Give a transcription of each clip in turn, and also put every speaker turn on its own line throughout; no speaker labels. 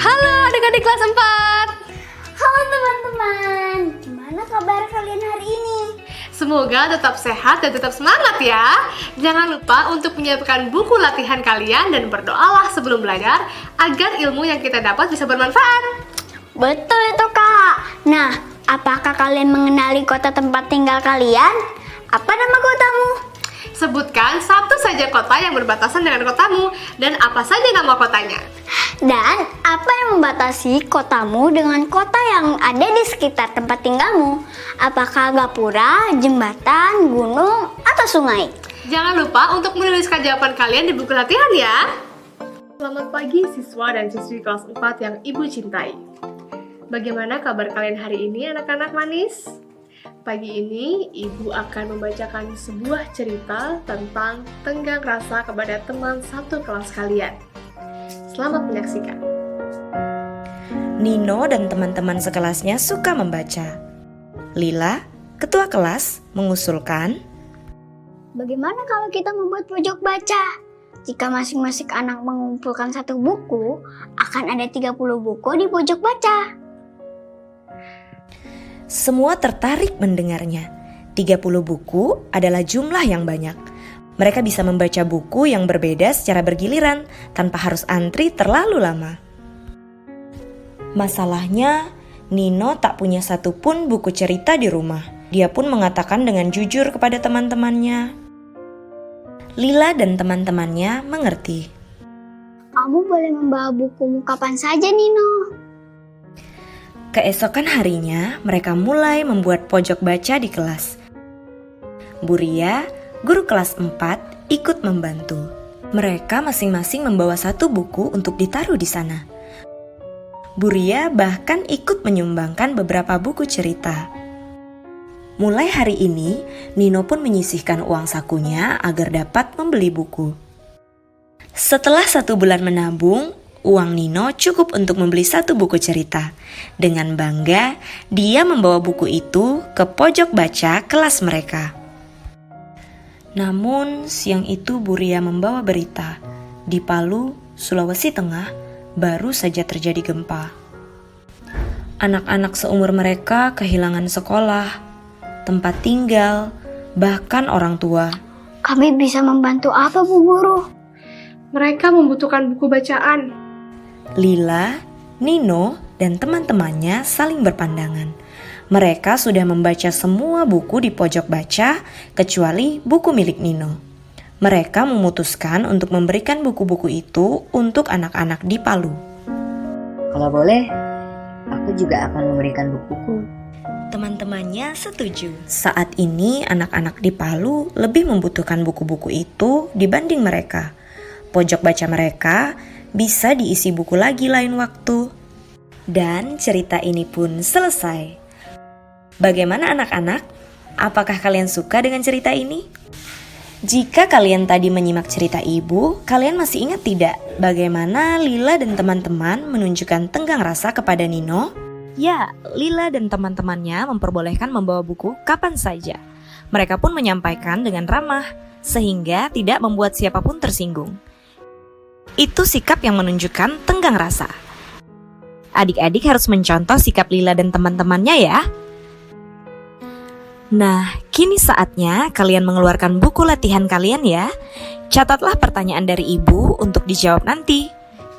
Halo adik-adik kelas 4.
Halo teman-teman, gimana kabar kalian hari ini?
Semoga tetap sehat dan tetap semangat ya. Jangan lupa untuk menyiapkan buku latihan kalian dan berdoalah sebelum belajar agar ilmu yang kita dapat bisa bermanfaat.
Betul itu kak. Nah, apakah kalian mengenali kota tempat tinggal kalian? Apa nama kotamu?
Sebutkan satu saja kota yang berbatasan dengan kotamu dan apa saja nama kotanya.
Dan apa yang membatasi kotamu dengan kota yang ada di sekitar tempat tinggalmu? Apakah gapura, jembatan, gunung, atau sungai?
Jangan lupa untuk menuliskan jawaban kalian di buku latihan ya. Selamat pagi siswa dan siswi kelas 4 yang Ibu cintai. Bagaimana kabar kalian hari ini anak-anak manis? Pagi ini Ibu akan membacakan sebuah cerita tentang tenggang rasa kepada teman satu kelas kalian. Selamat menyaksikan.
Nino dan teman-teman sekelasnya suka membaca. Lila, ketua kelas, mengusulkan,
Bagaimana kalau kita membuat pojok baca? Jika masing-masing anak mengumpulkan satu buku, akan ada 30 buku di pojok baca.
semua tertarik mendengarnya. 30 buku adalah jumlah yang banyak. Mereka bisa membaca buku yang berbeda secara bergiliran tanpa harus antri terlalu lama. Masalahnya, Nino tak punya satupun buku cerita di rumah. Dia pun mengatakan dengan jujur kepada teman-temannya. Lila dan teman-temannya mengerti.
Kamu boleh membawa bukumu kapan saja, Nino.
Keesokan harinya, mereka mulai membuat pojok baca di kelas. Buria, guru kelas 4, ikut membantu. Mereka masing-masing membawa satu buku untuk ditaruh di sana. Buria bahkan ikut menyumbangkan beberapa buku cerita. Mulai hari ini, Nino pun menyisihkan uang sakunya agar dapat membeli buku. Setelah 1 bulan menabung, uang Nino cukup untuk membeli satu buku cerita. Dengan bangga, dia membawa buku itu ke pojok baca kelas mereka. Namun, siang itu Buria membawa berita. Di Palu, Sulawesi Tengah, baru saja terjadi gempa. Anak-anak seumur mereka kehilangan sekolah, tempat tinggal, bahkan orang tua.
Kami bisa membantu apa, Bu Guru?
Mereka membutuhkan buku bacaan.
Lila, Nino, dan teman-temannya saling berpandangan. Mereka sudah membaca semua buku di pojok baca, kecuali buku milik Nino. Mereka memutuskan untuk memberikan buku-buku itu untuk anak-anak di Palu.
Kalau boleh, aku juga akan memberikan bukuku.
Teman-temannya setuju. Saat ini anak-anak di Palu lebih membutuhkan buku-buku itu dibanding mereka. Pojok baca mereka bisa diisi buku lagi lain waktu. Dan cerita ini pun selesai. Bagaimana anak-anak? Apakah kalian suka dengan cerita ini? Jika kalian tadi menyimak cerita ibu, kalian masih ingat tidak bagaimana Lila dan teman-teman menunjukkan tenggang rasa kepada Nino? Ya, Lila dan teman-temannya memperbolehkan membawa buku kapan saja. Mereka pun menyampaikan dengan ramah, sehingga tidak membuat siapapun tersinggung. Itu sikap yang menunjukkan tenggang rasa. Adik-adik harus mencontoh sikap Lila dan teman-temannya ya. Nah, kini saatnya kalian mengeluarkan buku latihan kalian ya. Catatlah pertanyaan dari ibu untuk dijawab nanti.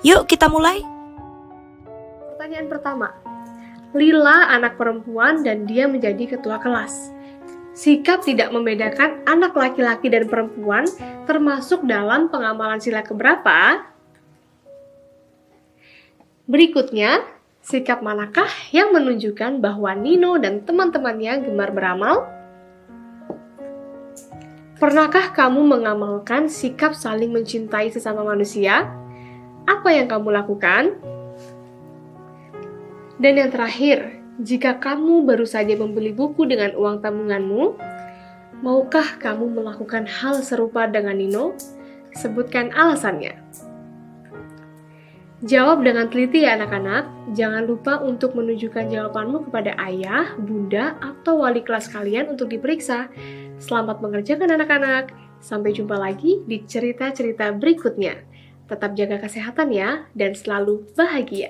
Yuk kita mulai.
Pertanyaan pertama. Lila anak perempuan dan dia menjadi ketua kelas. Sikap tidak membedakan anak laki-laki dan perempuan termasuk dalam pengamalan sila keberapa? Berikutnya, sikap manakah yang menunjukkan bahwa Nino dan teman-temannya gemar beramal? Pernahkah kamu mengamalkan sikap saling mencintai sesama manusia? Apa yang kamu lakukan? Dan yang terakhir, jika kamu baru saja membeli buku dengan uang tabunganmu, maukah kamu melakukan hal serupa dengan Nino? Sebutkan alasannya. Jawab dengan teliti ya anak-anak. Jangan lupa untuk menunjukkan jawabanmu kepada ayah, bunda, atau wali kelas kalian untuk diperiksa. Selamat mengerjakan anak-anak. Sampai jumpa lagi di cerita-cerita berikutnya. Tetap jaga kesehatan ya, dan selalu bahagia.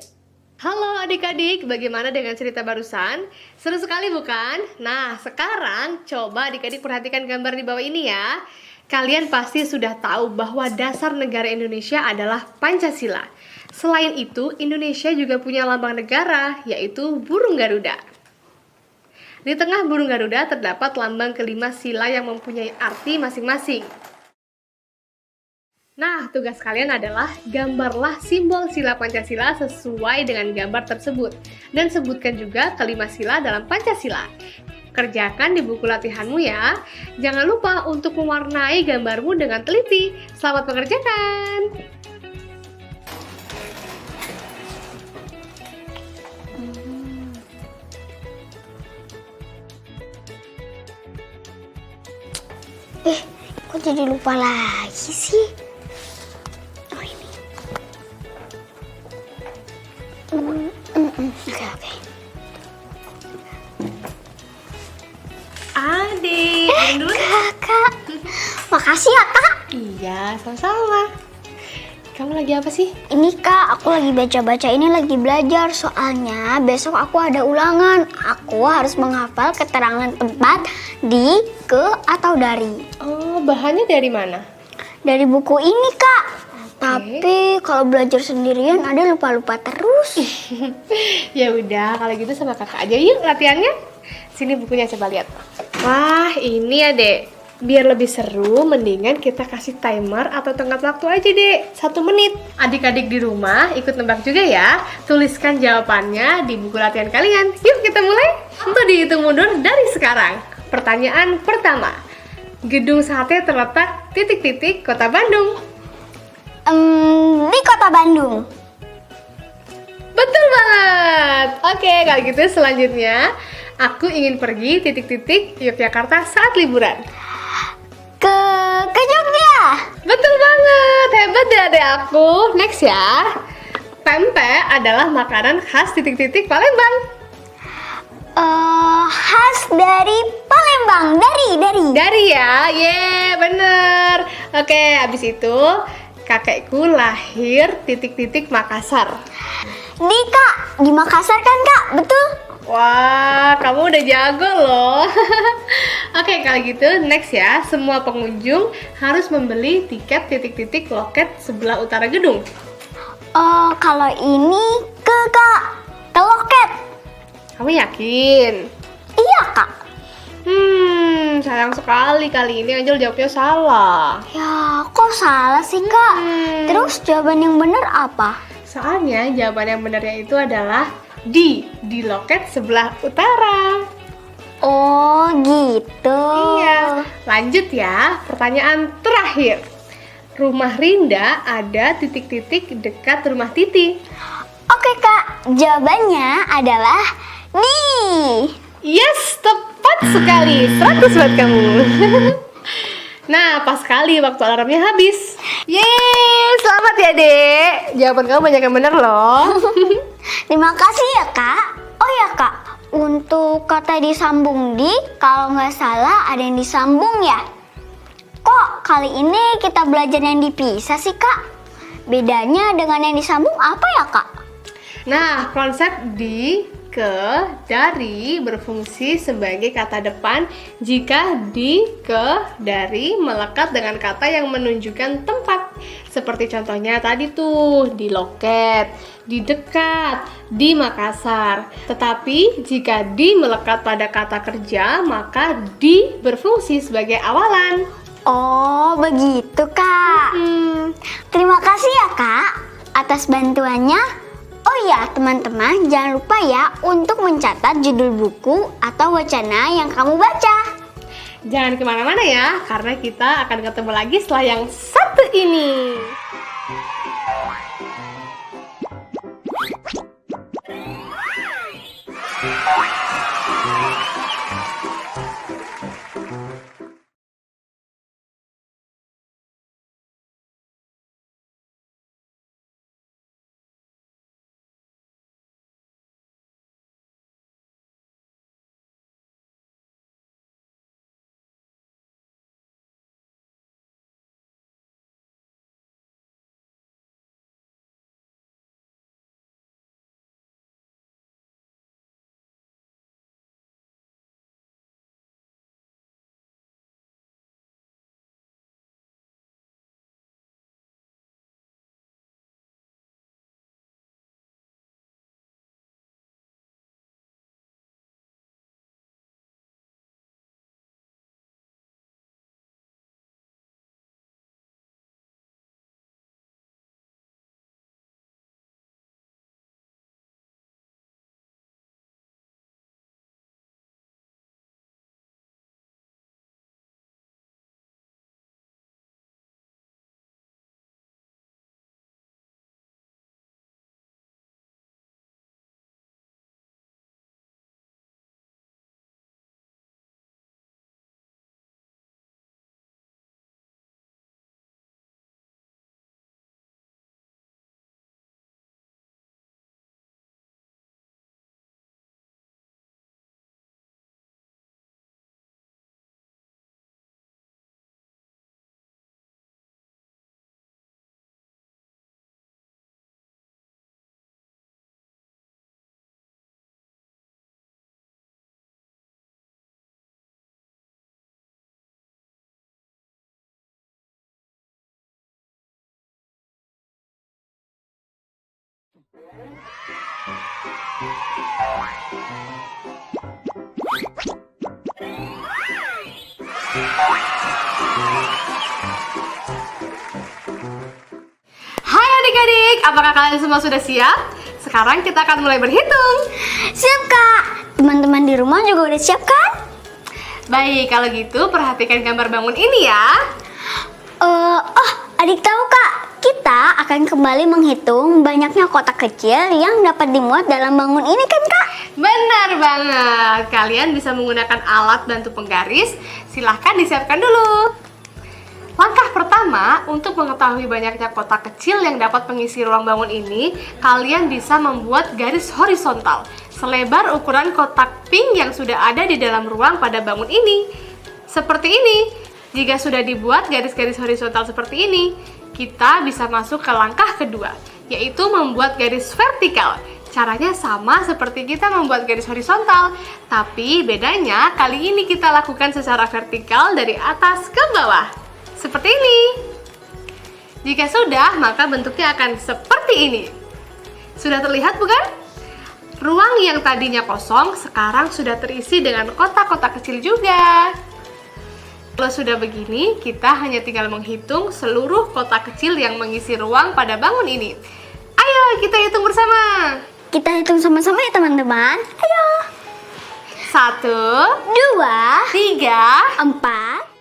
Halo adik-adik, bagaimana dengan cerita barusan? Seru sekali bukan? Nah, sekarang coba adik-adik perhatikan gambar di bawah ini ya. Kalian pasti sudah tahu bahwa dasar negara Indonesia adalah Pancasila. Selain itu, Indonesia juga punya lambang negara, yaitu burung Garuda. Di tengah burung Garuda terdapat lambang kelima sila yang mempunyai arti masing-masing. Nah, tugas kalian adalah gambarlah simbol sila Pancasila sesuai dengan gambar tersebut. Dan sebutkan juga kelima sila dalam Pancasila. Kerjakan di buku latihanmu ya. Jangan lupa untuk mewarnai gambarmu dengan teliti. Selamat mengerjakan!
Kok jadi lupa lagi sih? Oh ini. Oke.
Adik, dulu.
Kakak, makasih ya kak.
Iya, sama-sama. Kamu lagi apa sih?
Ini kak, aku lagi baca-baca ini lagi belajar. Soalnya besok aku ada ulangan. Aku harus menghafal keterangan tempat di, ke, atau dari.
Oh, bahannya dari mana?
Dari buku ini kak.
Oke.
Tapi kalau belajar sendirian ada lupa-lupa terus.
Ya udah, kalau gitu sama kakak aja yuk latihannya. Sini bukunya coba lihat. Wah, ini ya dek. Biar lebih seru, mendingan kita kasih timer atau tenggat waktu aja dek, 1 menit. Adik-adik di rumah ikut nebak juga ya. Tuliskan jawabannya di buku latihan kalian. Yuk kita mulai. Untuk dihitung mundur dari sekarang. Pertanyaan pertama. Gedung sate terletak titik-titik kota Bandung.
Di kota Bandung.
Betul banget. Oke, kalau gitu selanjutnya aku ingin pergi titik-titik Yogyakarta saat liburan.
Ke Jogja.
Betul banget, hebat deh adek aku. Next ya. Pempek adalah makanan khas titik-titik Palembang.
Khas dari Palembang. Dari.
Ya, bener. Oke, abis itu kakekku lahir titik-titik Makassar.
Di Makassar kan kak, betul?
Wah, kamu udah jago loh. Oke, kalau gitu next ya. Semua pengunjung harus membeli tiket titik-titik loket sebelah utara gedung.
Kalau ini ke loket.
Kamu yakin?
Iya kak.
Sayang sekali kali ini Angel jawabnya salah.
Ya, kok salah sih kak? Terus jawaban yang benar apa?
Soalnya jawaban yang benarnya itu adalah di loket sebelah utara.
Oh gitu.
Iya. Lanjut ya, pertanyaan terakhir. Rumah Rinda ada titik-titik dekat rumah Titi.
Oke kak, jawabannya adalah di.
Yes, tepat sekali. 100 buat kamu. Nah, pas sekali waktu alarmnya habis. Yeay, selamat ya dek. Jawaban kamu banyak yang benar loh.
Terima kasih ya kak. Oh ya kak, untuk kata disambung di, kalau nggak salah ada yang disambung ya. Kok kali ini kita belajar yang dipisah sih kak? Bedanya dengan yang disambung apa ya kak?
Nah, konsep di, ke, dari berfungsi sebagai kata depan jika di, ke, dari melekat dengan kata yang menunjukkan tempat. Seperti contohnya tadi tuh, di loket, di dekat, di Makassar. Tetapi jika di melekat pada kata kerja, maka di berfungsi sebagai awalan.
Oh begitu kak. Terima kasih ya kak atas bantuannya. Oh ya teman-teman, jangan lupa ya untuk mencatat judul buku atau wacana yang kamu baca.
Jangan kemana-mana ya, karena kita akan ketemu lagi setelah yang satu ini. Hai adik-adik, apakah kalian semua sudah siap? Sekarang kita akan mulai berhitung.
Siap Kak. Teman-teman di rumah juga udah siap kan?
Baik, kalau gitu perhatikan gambar bangun ini ya.
Adik tahu Kak, kita akan kembali menghitung banyaknya kotak kecil yang dapat dimuat dalam bangun ini kan Kak?
Benar banget, kalian bisa menggunakan alat bantu penggaris. Silahkan disiapkan dulu. Langkah pertama, untuk mengetahui banyaknya kotak kecil yang dapat mengisi ruang bangun ini, kalian bisa membuat garis horizontal selebar ukuran kotak pink yang sudah ada di dalam ruang pada bangun ini. Seperti ini. Jika sudah dibuat garis-garis horizontal seperti ini, kita bisa masuk ke langkah kedua, yaitu membuat garis vertikal. Caranya sama seperti kita membuat garis horizontal, tapi bedanya kali ini kita lakukan secara vertikal dari atas ke bawah. Seperti ini. Jika sudah, maka bentuknya akan seperti ini. Sudah terlihat bukan? Ruang yang tadinya kosong sekarang sudah terisi dengan kotak-kotak kecil juga. Kalau sudah begini, kita hanya tinggal menghitung seluruh kotak kecil yang mengisi ruang pada bangun ini. Ayo, kita hitung bersama.
Kita hitung sama-sama ya teman-teman. Ayo.
1,
2,
3,
4.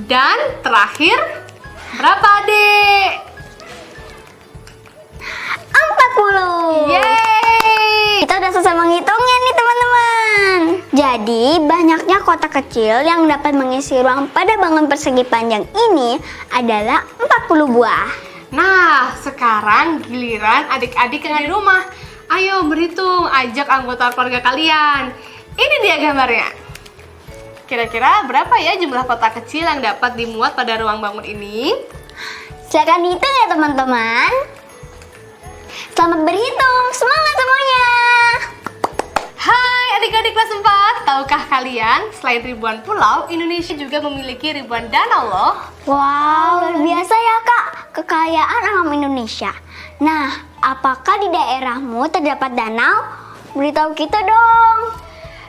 dan terakhir, berapa adik?
40.
Yeay!
Kita udah selesai menghitungnya nih teman-teman. Jadi banyaknya kotak kecil yang dapat mengisi ruang pada bangun persegi panjang ini adalah 40 buah.
Nah, sekarang giliran adik-adik yang ada di rumah. Ayo berhitung, ajak anggota keluarga kalian. Ini dia gambarnya. Kira-kira berapa ya jumlah kotak kecil yang dapat dimuat pada ruang bangun ini?
Silakan dihitung ya teman-teman. Selamat berhitung, semangat semuanya.
Hai adik-adik kelas 4, tahukah kalian selain ribuan pulau, Indonesia juga memiliki ribuan danau loh.
Wow, luar biasa ya Kak, kekayaan alam Indonesia. Nah, apakah di daerahmu terdapat danau? Beritahu kita dong.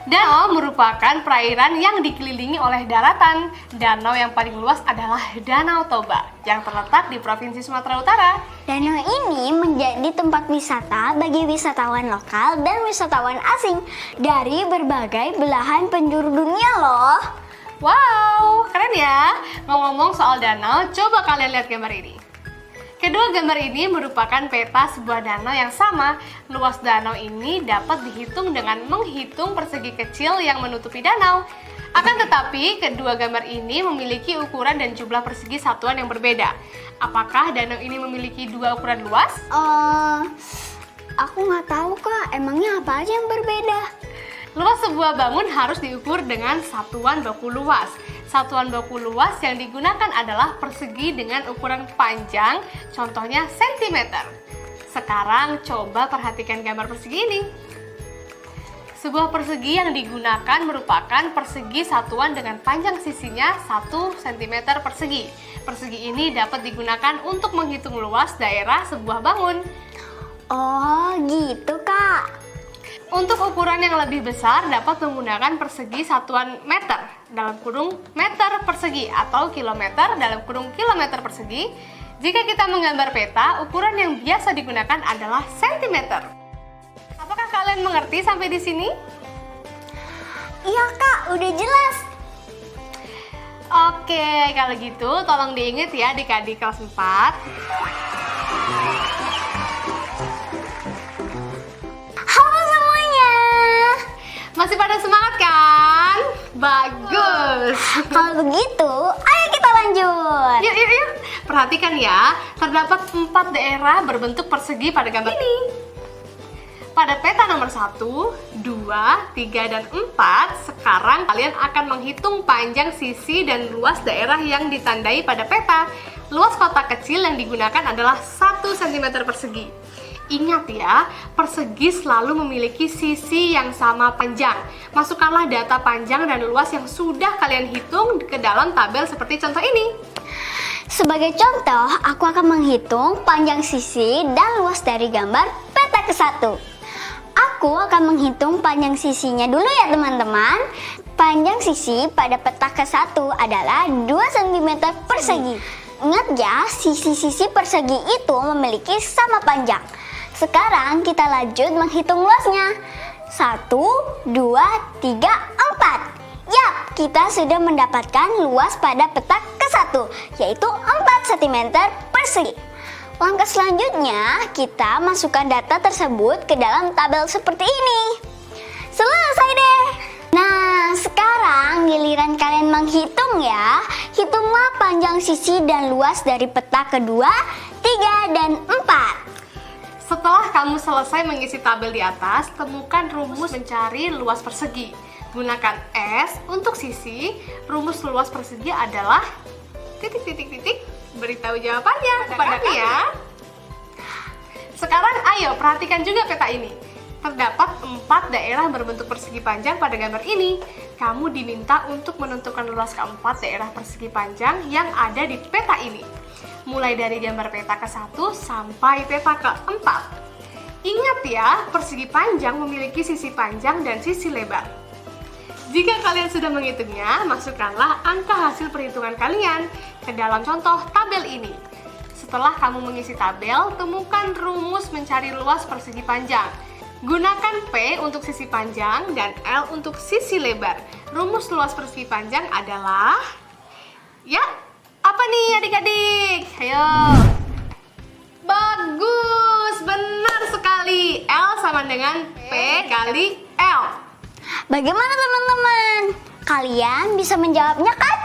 Danau merupakan perairan yang dikelilingi oleh daratan. Danau yang paling luas adalah Danau Toba yang terletak di Provinsi Sumatera Utara.
Danau ini menjadi tempat wisata bagi wisatawan lokal dan wisatawan asing dari berbagai belahan penjuru dunia loh.
Wow, keren ya. Ngomong-ngomong soal danau, coba kalian lihat gambar ini. Kedua gambar ini merupakan peta sebuah danau yang sama. Luas danau ini dapat dihitung dengan menghitung persegi kecil yang menutupi danau. Akan tetapi, kedua gambar ini memiliki ukuran dan jumlah persegi satuan yang berbeda. Apakah danau ini memiliki dua ukuran luas?
Aku nggak tahu Kak, emangnya apa aja yang berbeda?
Luas sebuah bangun harus diukur dengan satuan baku luas. Satuan baku luas yang digunakan adalah persegi dengan ukuran panjang, contohnya cm. Sekarang coba perhatikan gambar persegi ini. Sebuah persegi yang digunakan merupakan persegi satuan dengan panjang sisinya 1 cm persegi. Persegi ini dapat digunakan untuk menghitung luas daerah sebuah bangun.
Oh gitu Kak.
Untuk ukuran yang lebih besar dapat menggunakan persegi satuan meter dalam kurung meter persegi atau kilometer dalam kurung kilometer persegi. Jika kita menggambar peta, ukuran yang biasa digunakan adalah sentimeter. Apakah kalian mengerti sampai di sini?
Iya Kak, udah jelas.
Oke, kalau gitu tolong diingat ya adik-adik kelas 4.
Halo semuanya.
Masih pada semangat kan? Bagus.
Kalau begitu, ayo kita lanjut.
Yuk. Perhatikan ya, terdapat 4 daerah berbentuk persegi pada gambar ini. Pada peta nomor 1, 2, 3, dan 4, sekarang kalian akan menghitung panjang sisi dan luas daerah yang ditandai pada peta. Luas kotak kecil yang digunakan adalah 1 cm persegi. Ingat ya, persegi selalu memiliki sisi yang sama panjang. Masukkanlah data panjang dan luas yang sudah kalian hitung ke dalam tabel seperti contoh ini.
Sebagai contoh, aku akan menghitung panjang sisi dan luas dari gambar peta ke-1. Aku akan menghitung panjang sisinya dulu ya teman-teman. Panjang sisi pada peta ke-1 adalah 2 cm persegi. Ingat ya, sisi-sisi persegi itu memiliki sama panjang. Sekarang kita lanjut menghitung luasnya. 1, 2, 3, 4. Yap, kita sudah mendapatkan luas pada peta ke-1, yaitu 4 cm persegi. Langkah selanjutnya, kita masukkan data tersebut ke dalam tabel seperti ini. Selesai deh! Nah, sekarang giliran kalian menghitung ya. Hitunglah panjang sisi dan luas dari peta kedua, 3, dan 4.
Setelah kamu selesai mengisi tabel di atas, temukan rumus mencari luas persegi. Gunakan S untuk sisi. Rumus luas persegi adalah titik. Beritahu jawabannya kepada kami ya. Sekarang ayo perhatikan juga peta ini. Terdapat 4 daerah berbentuk persegi panjang pada gambar ini. Kamu diminta untuk menentukan luas keempat daerah persegi panjang yang ada di peta ini. Mulai dari gambar peta ke-1 sampai peta ke-4. Ingat ya, persegi panjang memiliki sisi panjang dan sisi lebar. Jika kalian sudah menghitungnya, masukkanlah angka hasil perhitungan kalian ke dalam contoh tabel ini. Setelah kamu mengisi tabel, temukan rumus mencari luas persegi panjang. Gunakan P untuk sisi panjang dan L untuk sisi lebar. Rumus luas persegi panjang adalah... Ya, apa nih adik-adik? Ayo. Bagus, benar sekali. L sama dengan P kali L.
Bagaimana teman-teman? Kalian bisa menjawabnya kan?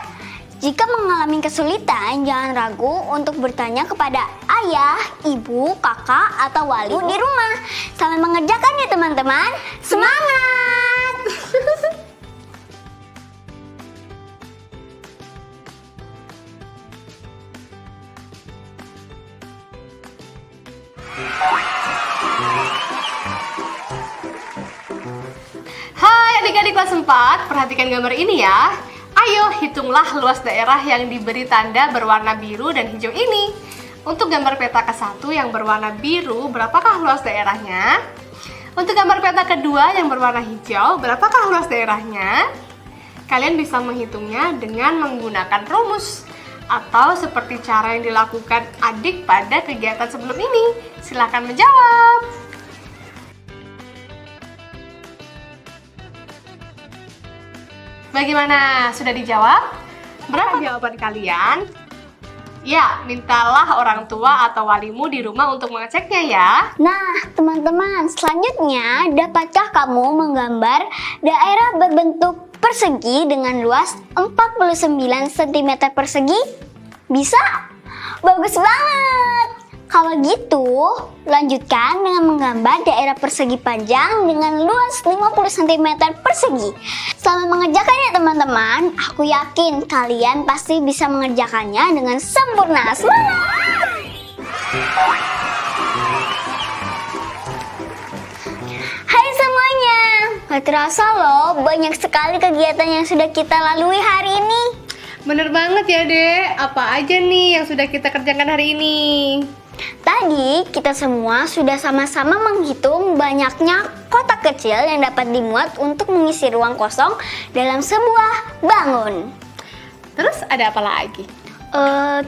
Jika mengalami kesulitan, jangan ragu untuk bertanya kepada ayah, ibu, kakak, atau wali di rumah. Sambil mengerjakan ya teman-teman. Semangat!
Hai adik-adik kelas 4, perhatikan gambar ini ya. Ayo hitunglah luas daerah yang diberi tanda berwarna biru dan hijau ini. Untuk gambar peta ke-1 yang berwarna biru, berapakah luas daerahnya? Untuk gambar peta kedua yang berwarna hijau, berapakah luas daerahnya? Kalian bisa menghitungnya dengan menggunakan rumus atau seperti cara yang dilakukan adik pada kegiatan sebelum ini. Silakan menjawab. Bagaimana? Sudah dijawab? Berapa jawaban kalian? Ya, mintalah orang tua atau walimu di rumah untuk mengeceknya ya.
Nah, teman-teman, selanjutnya dapatkah kamu menggambar daerah berbentuk persegi dengan luas 49 cm persegi? Bisa? Bagus banget! Kalau gitu, lanjutkan dengan menggambar daerah persegi panjang dengan luas 50 cm persegi. Selama mengerjakan ya teman-teman, aku yakin kalian pasti bisa mengerjakannya dengan sempurna. Semangat! Hai semuanya, gak terasa loh banyak sekali kegiatan yang sudah kita lalui hari ini.
Bener banget ya Dek, apa aja nih yang sudah kita kerjakan hari ini?
Tadi kita semua sudah sama-sama menghitung banyaknya kotak kecil yang dapat dimuat untuk mengisi ruang kosong dalam sebuah bangun.
Terus ada apa lagi?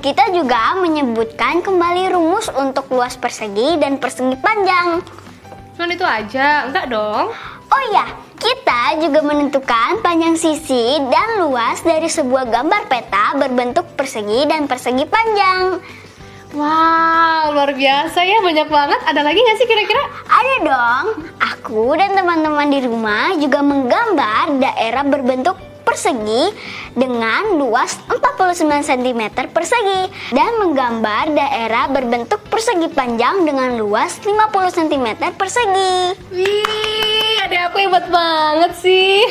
Kita juga menyebutkan kembali rumus untuk luas persegi dan persegi panjang.
Cuman itu aja? Enggak dong.
Oh iya, kita juga menentukan panjang sisi dan luas dari sebuah gambar peta berbentuk persegi dan persegi panjang.
Wow, luar biasa ya, banyak banget. Ada lagi nggak sih kira-kira?
Ada dong. Aku dan teman-teman di rumah juga menggambar daerah berbentuk persegi dengan luas 49 cm persegi dan menggambar daerah berbentuk persegi panjang dengan luas 50 cm persegi.
Wih, ada aku hebat banget sih.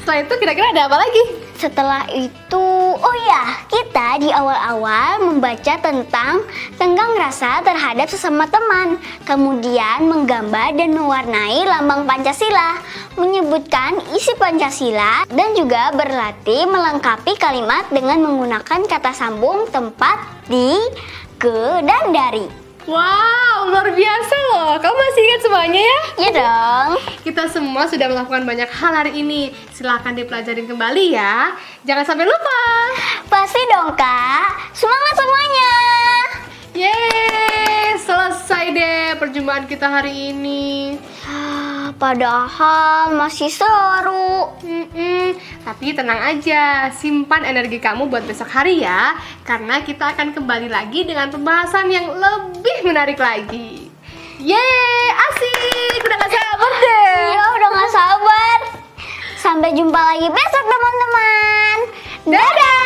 Setelah itu kira-kira ada apa lagi?
Setelah itu Oh ya, kita di awal-awal membaca tentang tenggang rasa terhadap sesama teman, kemudian menggambar dan mewarnai lambang Pancasila, menyebutkan isi Pancasila, dan juga berlatih melengkapi kalimat dengan menggunakan kata sambung tempat, di, ke, dan dari.
Wow, luar biasa loh. Kamu masih ingat semuanya ya?
Ya dong.
Kita semua sudah melakukan banyak hal hari ini. Silahkan dipelajarin kembali ya. Jangan sampai lupa.
Pasti dong Kak. Semangat semuanya.
Yeay, selesai deh perjumpaan kita hari ini.
Padahal masih seru.
Tapi tenang aja, simpan energi kamu buat besok hari ya. Karena kita akan kembali lagi dengan pembahasan yang lebih menarik lagi. Yeay, asik, udah gak sabar deh.
Ya udah gak sabar. Sampai jumpa lagi besok teman-teman. Dadah.